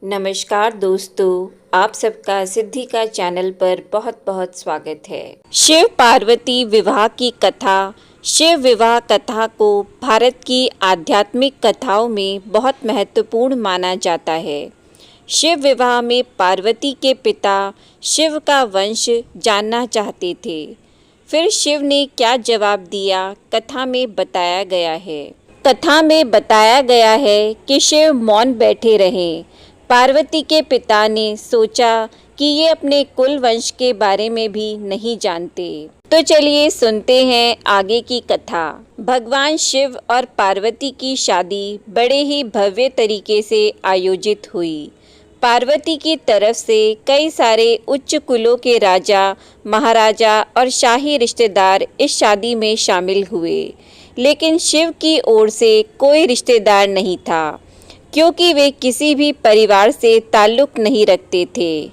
नमस्कार दोस्तों, आप सबका सिद्धि का चैनल पर बहुत बहुत स्वागत है। शिव पार्वती विवाह की कथा। शिव विवाह कथा को भारत की आध्यात्मिक कथाओं में बहुत महत्वपूर्ण माना जाता है। शिव विवाह में पार्वती के पिता शिव का वंश जानना चाहते थे। फिर शिव ने क्या जवाब दिया, कथा में बताया गया है। कथा में बताया गया है कि शिव मौन बैठे रहे। पार्वती के पिता ने सोचा कि ये अपने कुल वंश के बारे में भी नहीं जानते। तो चलिए सुनते हैं आगे की कथा। भगवान शिव और पार्वती की शादी बड़े ही भव्य तरीके से आयोजित हुई। पार्वती की तरफ से कई सारे उच्च कुलों के राजा, महाराजा और शाही रिश्तेदार इस शादी में शामिल हुए, लेकिन शिव की ओर से कोई रिश्तेदार नहीं था, क्योंकि वे किसी भी परिवार से ताल्लुक नहीं रखते थे।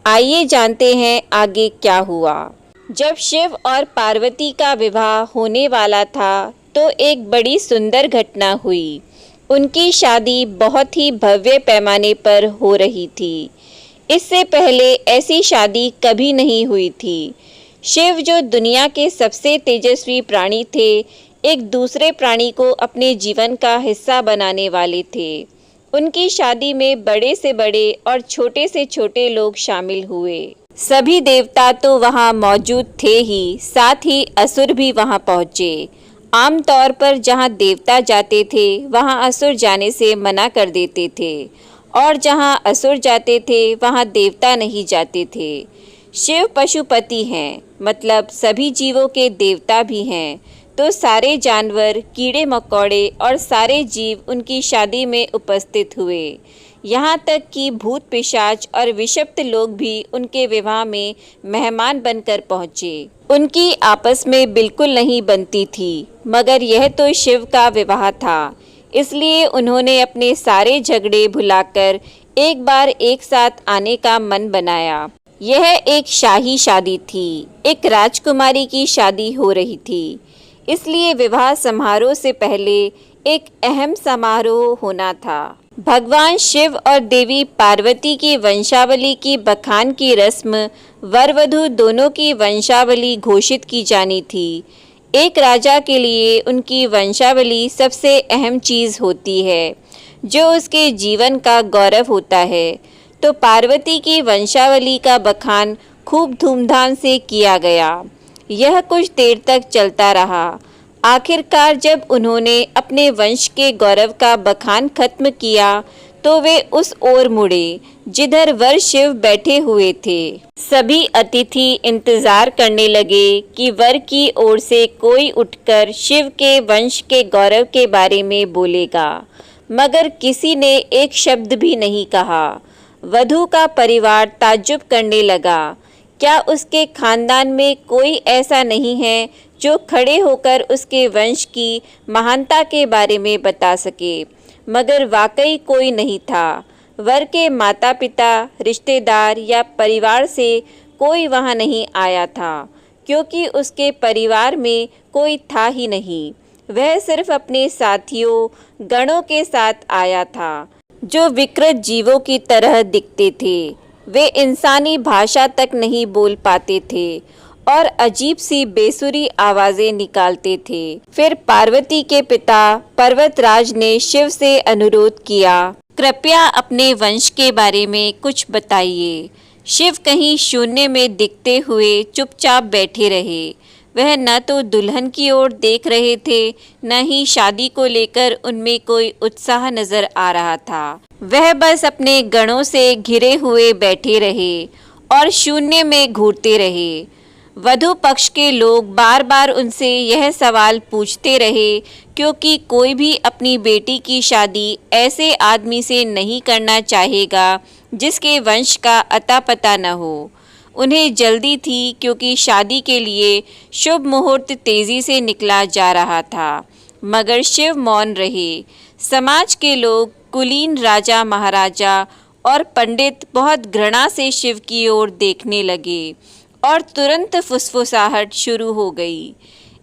आइए जानते हैं आगे क्या हुआ। जब शिव और पार्वती का विवाह होने वाला था तो एक बड़ी सुंदर घटना हुई। उनकी शादी बहुत ही भव्य पैमाने पर हो रही थी। इससे पहले ऐसी शादी कभी नहीं हुई थी। शिव, जो दुनिया के सबसे तेजस्वी प्राणी थे, एक दूसरे प्राणी को अपने जीवन का हिस्सा बनाने वाले थे। उनकी शादी में बड़े से बड़े और छोटे से छोटे लोग शामिल हुए। सभी देवता तो वहां मौजूद थे ही, साथ ही असुर भी वहां पहुंचे। आमतौर पर जहां देवता जाते थे वहां असुर जाने से मना कर देते थे, और जहां असुर जाते थे वहां देवता नहीं जाते थे। शिव पशुपति हैं, मतलब सभी जीवों के देवता भी हैं, तो सारे जानवर, कीड़े मकोड़े और सारे जीव उनकी शादी में उपस्थित हुए। यहाँ तक कि भूत पिशाच और विषप्त लोग भी उनके विवाह में मेहमान बनकर पहुँचे। उनकी आपस में बिल्कुल नहीं बनती थी, मगर यह तो शिव का विवाह था, इसलिए उन्होंने अपने सारे झगड़े भुलाकर एक बार एक साथ आने का मन बनाया। यह एक शाही शादी थी, एक राजकुमारी की शादी हो रही थी, इसलिए विवाह समारोह से पहले एक अहम समारोह होना था। भगवान शिव और देवी पार्वती की वंशावली की बखान की रस्म, वर वधू दोनों की वंशावली घोषित की जानी थी। एक राजा के लिए उनकी वंशावली सबसे अहम चीज़ होती है, जो उसके जीवन का गौरव होता है। तो पार्वती की वंशावली का बखान खूब धूमधाम से किया गया। यह कुछ देर तक चलता रहा। आखिरकार जब उन्होंने अपने वंश के गौरव का बखान खत्म किया तो वे उस ओर मुड़े जिधर वर शिव बैठे हुए थे। सभी अतिथि इंतजार करने लगे कि वर की ओर से कोई उठकर शिव के वंश के गौरव के बारे में बोलेगा, मगर किसी ने एक शब्द भी नहीं कहा। वधू का परिवार ताज्जुब करने लगा। क्या उसके खानदान में कोई ऐसा नहीं है जो खड़े होकर उसके वंश की महानता के बारे में बता सके? मगर वाकई कोई नहीं था। वर के माता पिता, रिश्तेदार या परिवार से कोई वहां नहीं आया था, क्योंकि उसके परिवार में कोई था ही नहीं। वह सिर्फ अपने साथियों, गणों के साथ आया था, जो विकृत जीवों की तरह दिखते थे। वे इंसानी भाषा तक नहीं बोल पाते थे और अजीब सी बेसुरी आवाज़ें निकालते थे। फिर पार्वती के पिता पर्वतराज ने शिव से अनुरोध किया, कृपया अपने वंश के बारे में कुछ बताइए। शिव कहीं शून्य में दिखते हुए चुपचाप बैठे रहे। वह न तो दुल्हन की ओर देख रहे थे, न ही शादी को लेकर उनमें कोई उत्साह नजर आ रहा था। वह बस अपने गणों से घिरे हुए बैठे रहे और शून्य में घूरते रहे। वधू पक्ष के लोग बार बार उनसे यह सवाल पूछते रहे, क्योंकि कोई भी अपनी बेटी की शादी ऐसे आदमी से नहीं करना चाहेगा जिसके वंश का अता पता न हो। उन्हें जल्दी थी, क्योंकि शादी के लिए शुभ मुहूर्त तेजी से निकला जा रहा था, मगर शिव मौन रहे। समाज के लोग, कुलीन राजा महाराजा और पंडित बहुत घृणा से शिव की ओर देखने लगे और तुरंत फुसफुसाहट शुरू हो गई।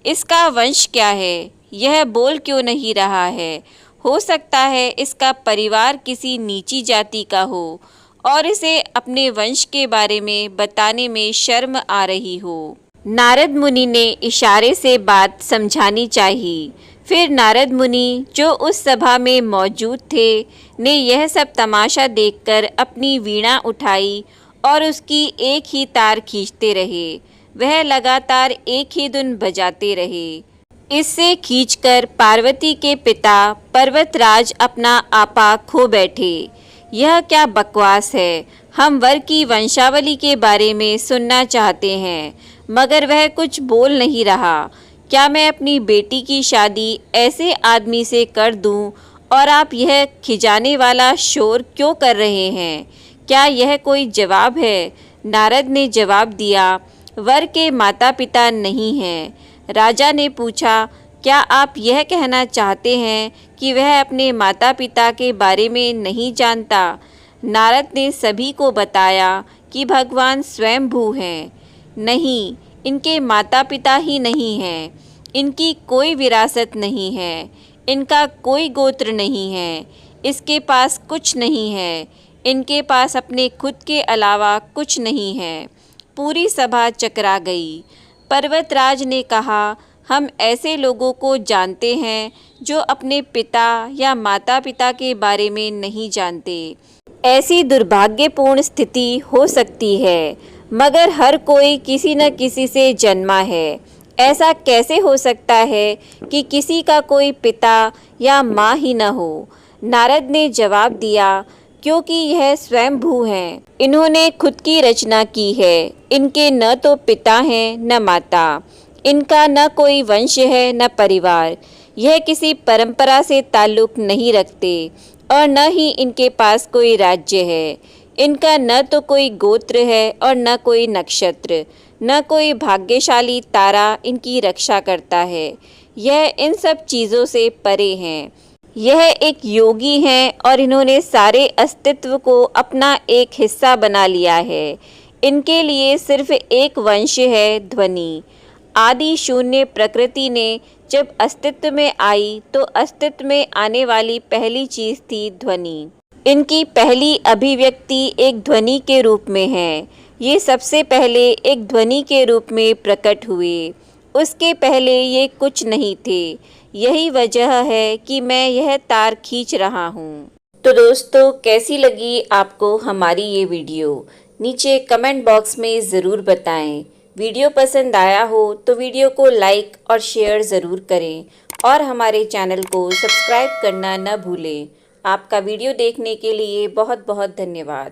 इसका वंश क्या है? यह बोल क्यों नहीं रहा है? हो सकता है इसका परिवार किसी नीची जाति का हो और इसे अपने वंश के बारे में बताने में शर्म आ रही हो। नारद मुनि ने इशारे से बात समझानी चाहिए। फिर नारद मुनि, जो उस सभा में मौजूद थे, ने यह सब तमाशा देखकर अपनी वीणा उठाई और उसकी एक ही तार खींचते रहे। वह लगातार एक ही धुन बजाते रहे। इससे खींचकर पार्वती के पिता पर्वतराज अपना आपा खो बैठे। यह क्या बकवास है? हम वर की वंशावली के बारे में सुनना चाहते हैं, मगर वह कुछ बोल नहीं रहा। क्या मैं अपनी बेटी की शादी ऐसे आदमी से कर दूं और आप यह खिजाने वाला शोर क्यों कर रहे हैं? क्या यह कोई जवाब है? नारद ने जवाब दिया, वर के माता पिता नहीं हैं। राजा ने पूछा, क्या आप यह कहना चाहते हैं कि वह अपने माता पिता के बारे में नहीं जानता? नारद ने सभी को बताया कि भगवान स्वयंभू हैं। नहीं, इनके माता पिता ही नहीं हैं, इनकी कोई विरासत नहीं है, इनका कोई गोत्र नहीं है, इसके पास कुछ नहीं है, इनके पास अपने खुद के अलावा कुछ नहीं है। पूरी सभा चकरा गई। पर्वतराज ने कहा, हम ऐसे लोगों को जानते हैं जो अपने पिता या माता पिता के बारे में नहीं जानते। ऐसी दुर्भाग्यपूर्ण स्थिति हो सकती है, मगर हर कोई किसी न किसी से जन्मा है। ऐसा कैसे हो सकता है कि किसी का कोई पिता या माँ ही न हो? नारद ने जवाब दिया, क्योंकि यह स्वयंभू हैं। इन्होंने खुद की रचना की है। इनके न तो पिता हैं न माता, इनका न कोई वंश है न परिवार। यह किसी परंपरा से ताल्लुक नहीं रखते और न ही इनके पास कोई राज्य है। इनका न तो कोई गोत्र है और न कोई नक्षत्र, न कोई भाग्यशाली तारा इनकी रक्षा करता है। यह इन सब चीज़ों से परे हैं। यह एक योगी हैं और इन्होंने सारे अस्तित्व को अपना एक हिस्सा बना लिया है। इनके लिए सिर्फ एक वंश है, ध्वनि। आदि शून्य प्रकृति ने जब अस्तित्व में आई तो अस्तित्व में आने वाली पहली चीज़ थी ध्वनि। इनकी पहली अभिव्यक्ति एक ध्वनि के रूप में है। ये सबसे पहले एक ध्वनि के रूप में प्रकट हुए। उसके पहले ये कुछ नहीं थे। यही वजह है कि मैं यह तार खींच रहा हूँ। तो दोस्तों, कैसी लगी आपको हमारी ये वीडियो? नीचे कमेंट बॉक्स में ज़रूर बताएं। वीडियो पसंद आया हो तो वीडियो को लाइक और शेयर ज़रूर करें और हमारे चैनल को सब्सक्राइब करना न भूलें। आपका वीडियो देखने के लिए बहुत बहुत धन्यवाद।